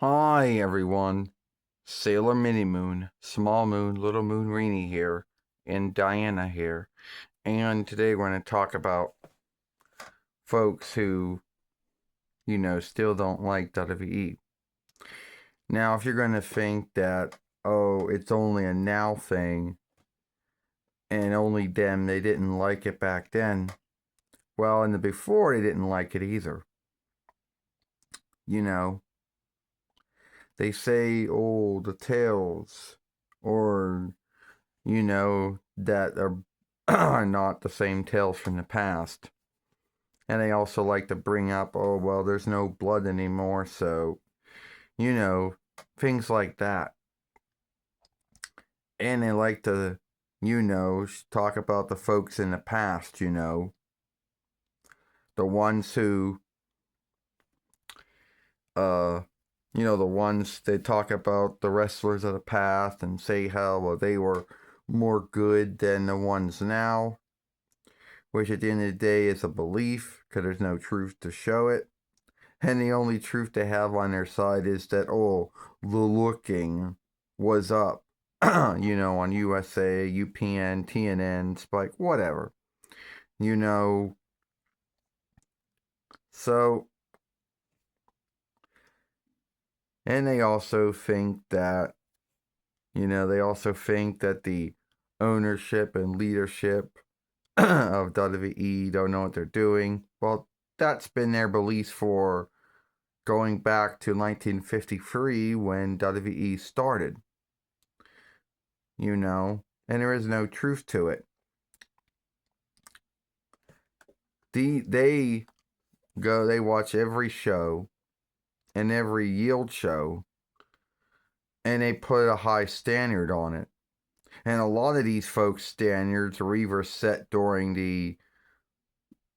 Hi everyone, Sailor Mini Moon, Small Moon, Little Moon Reenie here, and Diana here. And today we're going to talk about folks who, still don't like WWE. Now, if you're going to think that, oh, it's only a now thing, and only them, they didn't like it back then, well, in the before, they didn't like it either. You know, they say, oh, the tales, or that are not the same tales from the past. And they also like to bring up, oh, well, there's no blood anymore, so, you know, things like that. And they like to, talk about the folks in the past, the ones who, uh, the ones they talk about the wrestlers of the past and say how, well, they were more good than the ones now, which at the end of the day is a belief because there's no truth to show it. And the only truth they have on their side is that, oh, the looking was up, on USA, UPN, TNN, Spike, whatever. So, and they also think that, the ownership and leadership of WWE don't know what they're doing. Well, that's been their beliefs for going back to 1953 when WWE started, and there is no truth to it. They watch every show and every yield show, and they put a high standard on it. And a lot of these folks' standards were either set during the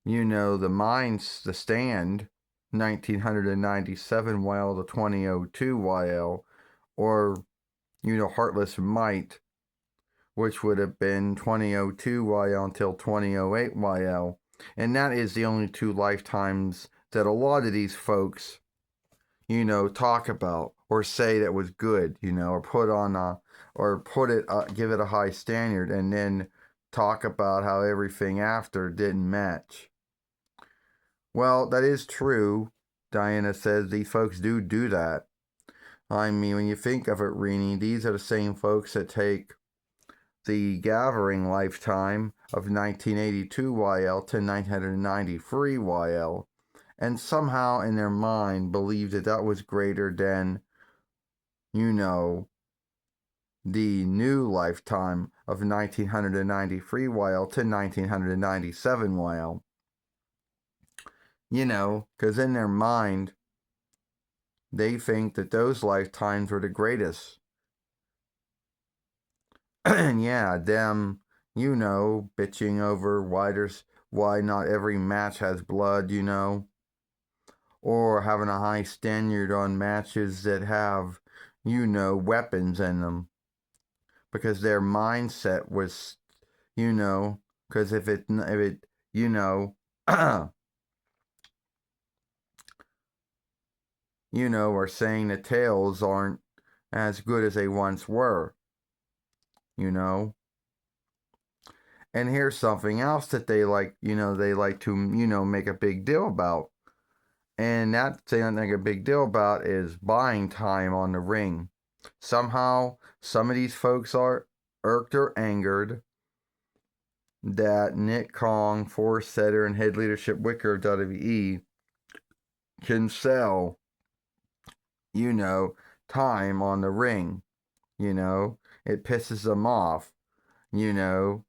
the stand 1997 YL to 2002 YL, or Heartless Might, which would have been 2002 YL until 2008 YL. And that is the only two lifetimes that a lot of these folks, talk about or say that was good, or give it a high standard, and then talk about how everything after didn't match. Well, that is true. Diana says these folks do that. I mean, when you think of it, Rini, these are the same folks that take the Gathering lifetime of 1982 YL to 1993 YL, and somehow in their mind believe that was greater than, the new lifetime of 1993 YL to 1997 YL. Because in their mind, they think that those lifetimes were the greatest. And yeah, them, bitching over why not every match has blood, or having a high standard on matches that have, weapons in them. Because their mindset was, because if it, or saying the tales aren't as good as they once were, And here's something else that they like to, make a big deal about. And that thing I make a big deal about is buying time on the ring. Somehow, some of these folks are irked or angered that Nick Kong, Forrest Setter, and head leadership Wicker of WWE can sell, time on the ring. It pisses them off, and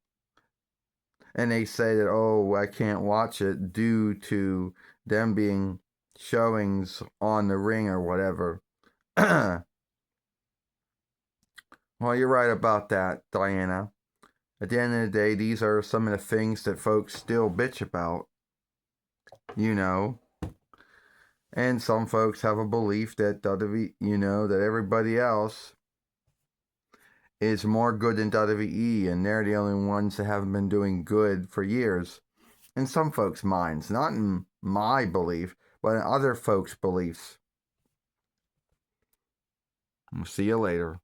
they say that, oh, I can't watch it due to them being showings on the ring or whatever. Well, you're right about that, Diana. At the end of the day, these are some of the things that folks still bitch about, And some folks have a belief that that everybody else is more good than WWE, and they're the only ones that haven't been doing good for years. In some folks' minds, not in my belief, but in other folks' beliefs. We'll see you later.